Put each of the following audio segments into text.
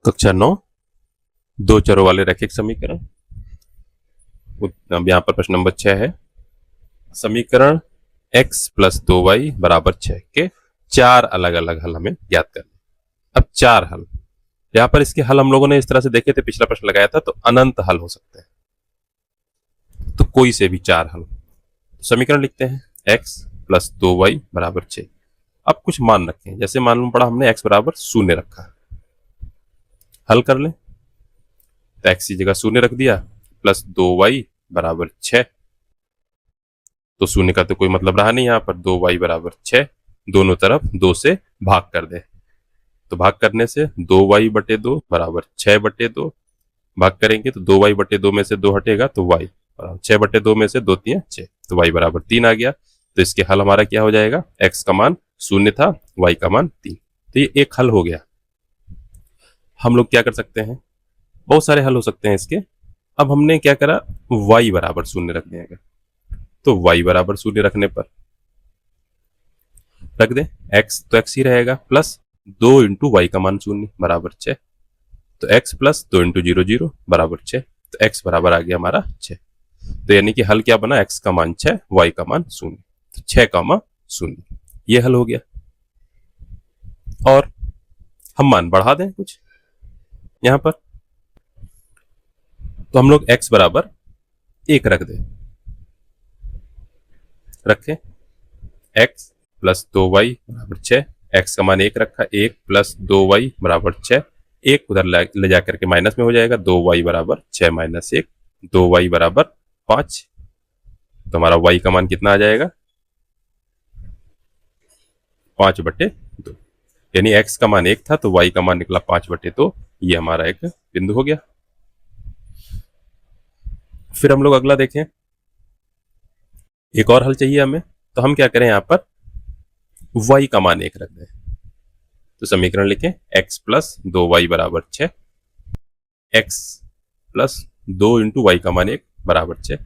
कक्षा 9 दो चरों वाले रैखिक समीकरण। अब यहाँ पर प्रश्न नंबर 6 है। समीकरण x प्लस 2y बराबर 6 के चार अलग अलग हल हमें ज्ञात करने। अब चार हल, यहाँ पर इसके हल हम लोगों ने इस तरह से देखे थे, पिछला प्रश्न लगाया था, तो अनंत हल हो सकते हैं, तो कोई से भी चार हल। समीकरण लिखते हैं x प्लस 2y बराबर 6। अब कुछ मान रखें, जैसे मालूम पड़ा हमने x बराबर 0 रखा, हल कर लें तो x की जगह 0 रख दिया, प्लस 2y बराबर 6। तो 0 का तो कोई मतलब रहा नहीं, यहाँ पर 2y बराबर 6, दोनों तरफ 2 से भाग कर दे, तो भाग करने से 2y बटे 2 बराबर 6 बटे 2। भाग करेंगे तो 2y बटे 2 में से 2 हटेगा तो y बराबर 6 बटे 2 में से 2 3 6, तो y बराबर 3 आ गया। तो इसके हल हमारा क्या हो जाएगा, x का मान 0 था, y का मान 3, तो ये एक हल हो गया। हम लोग क्या कर सकते हैं, बहुत सारे हल हो सकते हैं इसके। अब हमने क्या करा, y बराबर 0 रख देंगे, तो y बराबर 0 रखने पर रख दे x, तो x ही रहेगा, प्लस 2 इंटू वाई का मान 0 बराबर 6, तो x प्लस 2 इंटू 0 0 बराबर 6, तो x बराबर आ गया हमारा 6। तो यानी कि हल क्या बना, x का मान 6, y का मान 0, तो 6,0, ये हल हो गया। और हम मान बढ़ा दें कुछ यहां पर, तो हम लोग x बराबर 1 रख दें, रखें x प्लस 2y बराबर 6, x का मान 1 रखा, 1 प्लस 2y बराबर 6, 1 उधर ले जाकर के माइनस में हो जाएगा, 2y बराबर 6 माइनस 1, 2y बराबर 5। तो हमारा y का मान कितना आ जाएगा, 5 बटे 2, यानी x का मान 1 था तो y का मान निकला 5 बटे 2। ये हमारा एक बिंदु हो गया। फिर हम लोग अगला देखें, एक और हल चाहिए हमें, तो हम क्या करें, यहां पर y का मान 1 रख दें, तो समीकरण लिखें x प्लस 2y बराबर 6, x प्लस 2 इंटू वाई का मान 1 बराबर 6,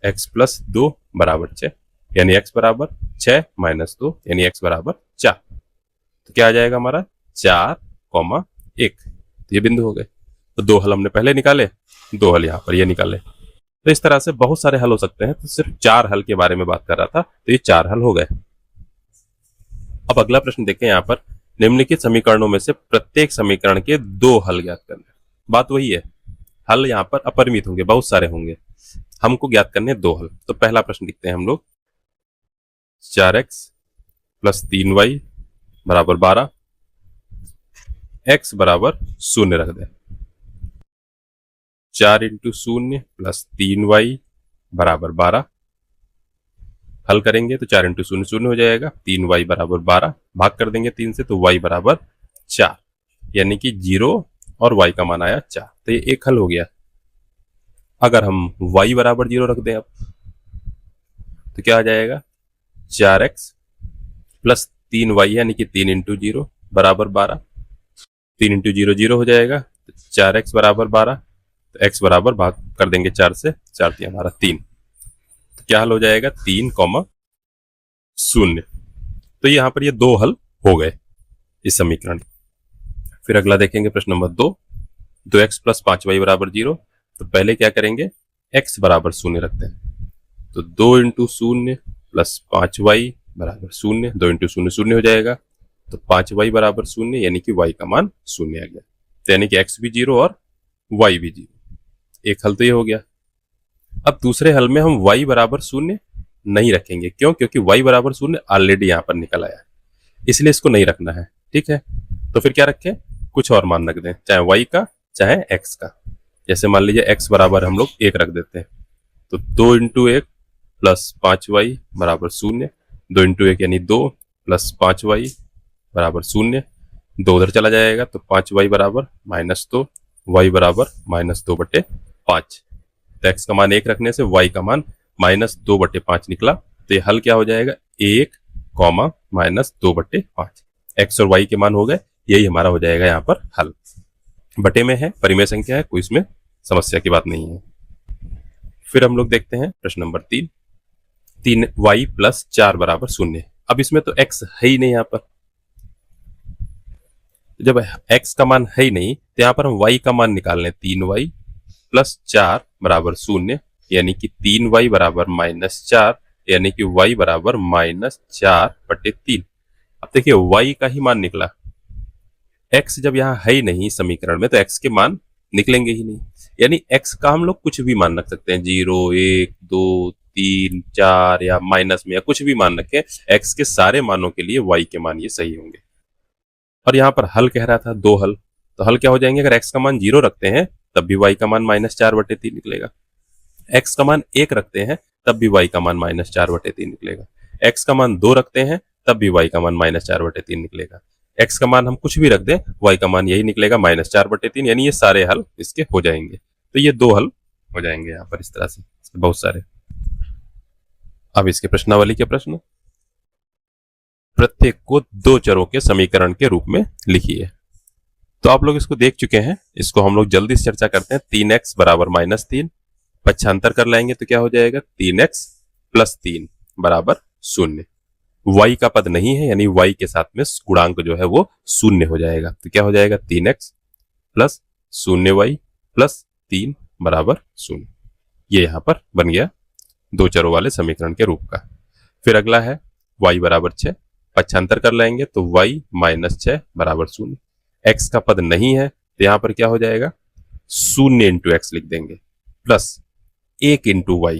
x प्लस 2 बराबर 6, यानी x बराबर 6 माइनस 2, यानी x बराबर 4। तो क्या आ जाएगा हमारा 4,1, तो ये बिंदु हो गए। तो दो हल हमने पहले निकाले, दो हल यहाँ पर ये निकाले। तो इस तरह से बहुत सारे हल हो सकते हैं, तो सिर्फ चार हल के बारे में बात कर रहा था, तो ये चार हल हो गए। अब अगला प्रश्न देखें, यहाँ पर निम्नलिखित समीकरणों में से प्रत्येक समीकरण के दो हल ज्ञात करने। बात वही है, हल यहाँ पर अपरिमित होंगे, बहुत सारे होंगे, हमको ज्ञात करने दो हल। तो पहला प्रश्न लिखते हैं हम लोग, 4x प्लस 3y बराबर 12, x बराबर 0 रख दे। 4 इंटू 0 प्लस 3y बराबर 12, हल करेंगे तो 4 इंटू 0 0 हो जाएगा, 3y बराबर 12, भाग कर देंगे 3 से तो y बराबर 4, यानी कि 0 और y का मान आया 4, तो ये एक हल हो गया। अगर हम y बराबर 0 रख दें अब, तो क्या आ जाएगा, 4x प्लस 3y यानी कि 3 इंटू 0 बराबर 12, 3 इंटू 0 0 हो जाएगा, तो 4x बराबर 12, तो x बराबर भाग कर देंगे 4 से, 4 3 हमारा 3, तो क्या हल हो जाएगा 3,0। तो यहाँ पर ये दो हल हो गए इस समीकरण। फिर अगला देखेंगे प्रश्न नंबर 2x प्लस 5y बराबर 0। तो पहले क्या करेंगे, x बराबर 0 रखते हैं, तो 2 इंटू 0 प्लस 5y बराबर 0, 2 इंटू 0 0 हो जाएगा, तो 5y बराबर 0, यानी कि y का मान 0 आ गया, तो यानी कि x भी 0 और y भी 0। एक हल तो ये हो गया। अब दूसरे हल में हम y बराबर 0 नहीं रखेंगे, क्यों, क्योंकि y बराबर 0 ऑलरेडी यहाँ पर निकल आया है, इसलिए इसको नहीं रखना है, ठीक है। तो फिर क्या रखें, कुछ और मान रख दें, चाहे y का चाहे x का। जैसे मान लीजिए x बराबर हम लोग 1 रख देते हैं, तो 2 इंटू 1 प्लस 5y बराबर 0, 2 इंटू 1 यानी 2 प्लस 5y बराबर 0, 2 उधर चला जाएगा, तो 5y बराबर -2, y बराबर -2 बटे 5। तो x का मान 1 रखने से y का मान -2 बटे 5 निकला, तो ये हल क्या हो जाएगा, 1, -2 बटे 5। x और y के मान हो गए, यही हमारा हो जाएगा यहाँ पर हल। बटे में है, परिमेय संख्या है, कोई इसमें समस्या की बात नहीं है। फिर हम लोग देखते हैं प्रश्न नंबर 3y प्लस 4 बराबर 0। अब इसमें तो x है ही नहीं यहाँ पर, जब x का मान है ही नहीं तो यहाँ पर हम y का मान निकाल लें, 3y प्लस 4 बराबर 0, यानी कि 3y बराबर -4, यानी कि y बराबर -4/3। अब देखिए y का ही मान निकला, x जब यहाँ है ही नहीं समीकरण में तो x के मान निकलेंगे ही नहीं, यानी x का हम लोग कुछ भी मान रख सकते हैं, 0, 1, 2, 3, 4 या माइनस में या कुछ भी मान रखें, x के सारे मानों के लिए y के मान ये सही होंगे। और यहाँ पर हल कह रहा था 2 हल, तो हल क्या हो जाएंगे, अगर x का मान 0 रखते हैं तब भी y का मान -4/3 निकलेगा, x का मान 1 रखते हैं तब भी y का मान -4/3 निकलेगा, x का मान 2 रखते हैं तब भी y का मान -4/3 निकलेगा, x का मान हम कुछ भी रख दें y का मान यही निकलेगा -4/3, यानी ये सारे हल इसके हो जाएंगे। तो ये 2 हल हो जाएंगे यहाँ पर इस तरह से, बहुत सारे। अब इसके प्रश्नावली के प्रश्न, प्रत्येक को 2 चरों के समीकरण के रूप में लिखिए। तो आप लोग इसको देख चुके हैं, इसको हम लोग जल्दी से चर्चा करते हैं। 3x बराबर -3, पक्षांतर कर लाएंगे तो क्या हो जाएगा, 3x प्लस 3 बराबर 0। y का पद नहीं है, यानी y के साथ में गुणांक जो है वो 0 हो जाएगा, तो क्या हो जाएगा 3x प्लस 0y प्लस 3 बराबर 0। ये यहां पर बन गया 2 चरों वाले समीकरण के रूप का। फिर अगला है y बराबर 6, पक्षांतर कर लाएंगे तो y -6 बराबर 0। x का पद नहीं है तो यहां पर क्या हो जाएगा, 0 इंटू x लिख देंगे प्लस 1 इंटू y,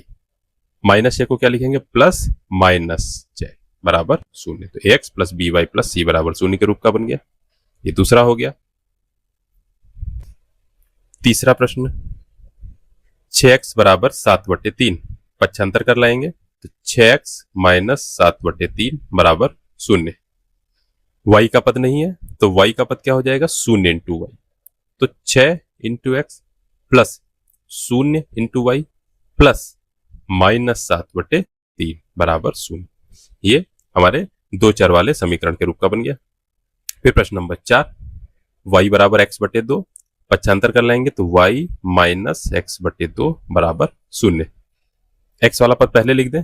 -6 को क्या लिखेंगे, प्लस -6 बराबर 0। तो ax plus by plus c बराबर 0 के रूप का बन गया। ये दूसरा हो गया। तीसरा प्रश्न, 6x बराबर 7/3, पक्षांतर कर लाएंगे तो 6x माइनस 7/3 बराबर 0। y का पद नहीं है तो y का पद क्या हो जाएगा, 0 इंटू वाई, तो 6 into X plus 0 into Y plus -7/3 बराबर 0। ये हमारे 2 चर वाले समीकरण के रूप का बन गया। फिर प्रश्न नंबर 4, y बराबर x/2, पक्षांतर कर लाएंगे तो y माइनस x/2 बराबर 0। x वाला पद पहले लिख दें,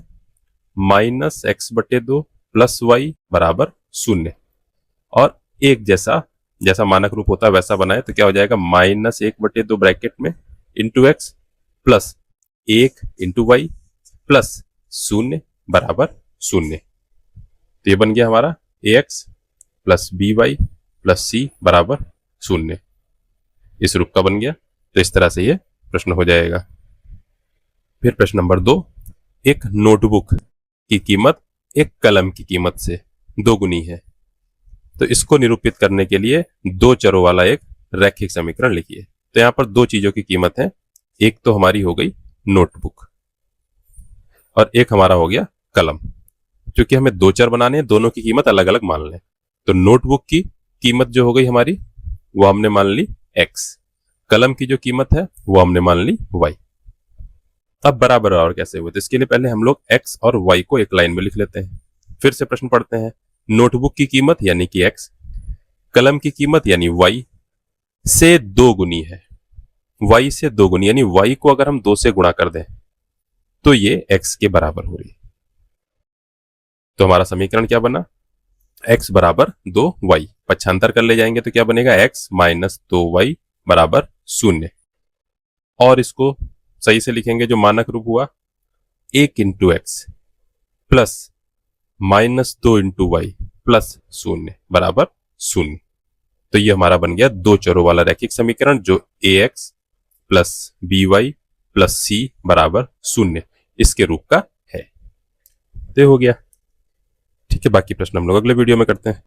-x/2 प्लस y बराबर 0, और एक जैसा मानक रूप होता है वैसा बनाए तो क्या हो जाएगा, -1/2 ब्रैकेट में into X plus 1 into Y plus 0 बराबर 0। तो ये बन गया हमारा ax plus by plus c बराबर 0, इस रूप का बन गया। तो इस तरह से ये प्रश्न हो जाएगा। फिर प्रश्न नंबर 2, एक नोटबुक की कीमत एक कलम की कीमत से 2 गुनी है, तो इसको निरूपित करने के लिए 2 चरों वाला एक रैखिक समीकरण लिखिए। तो यहां पर 2 चीजों की कीमत है, एक तो हमारी हो गई नोटबुक और एक हमारा हो गया कलम। क्योंकि हमें 2 चर बनाने हैं, दोनों की कीमत अलग अलग मान लें, तो नोटबुक की कीमत जो हो गई हमारी वो हमने मान ली x, कलम की जो कीमत है वो हमने मान ली y। अब बराबर और कैसे हुए, तो इसके लिए पहले हम लोग x और y को एक लाइन में लिख लेते हैं। फिर से प्रश्न पढ़ते हैं, नोटबुक की कीमत यानी कि x, कलम की कीमत यानी y से 2 गुनी है, y से 2 गुनी, यानी y को अगर हम 2 से गुणा कर दें तो ये x के बराबर हो रही है। तो हमारा समीकरण क्या बना, x बराबर 2y, पक्षांतर कर ले जाएंगे तो क्या बनेगा, x माइनस 2y बराबर 0। और इसको सही से लिखेंगे जो मानक रूप हुआ, 1 into X plus -2 into Y plus 0 बराबर 0। तो ये हमारा बन गया 2 चरों वाला रैखिक समीकरण जो ax plus by plus c बराबर 0 इसके रूप का है। तो हो गया। ठीक है, बाकी प्रश्न हम लोग अगले वीडियो में करते हैं।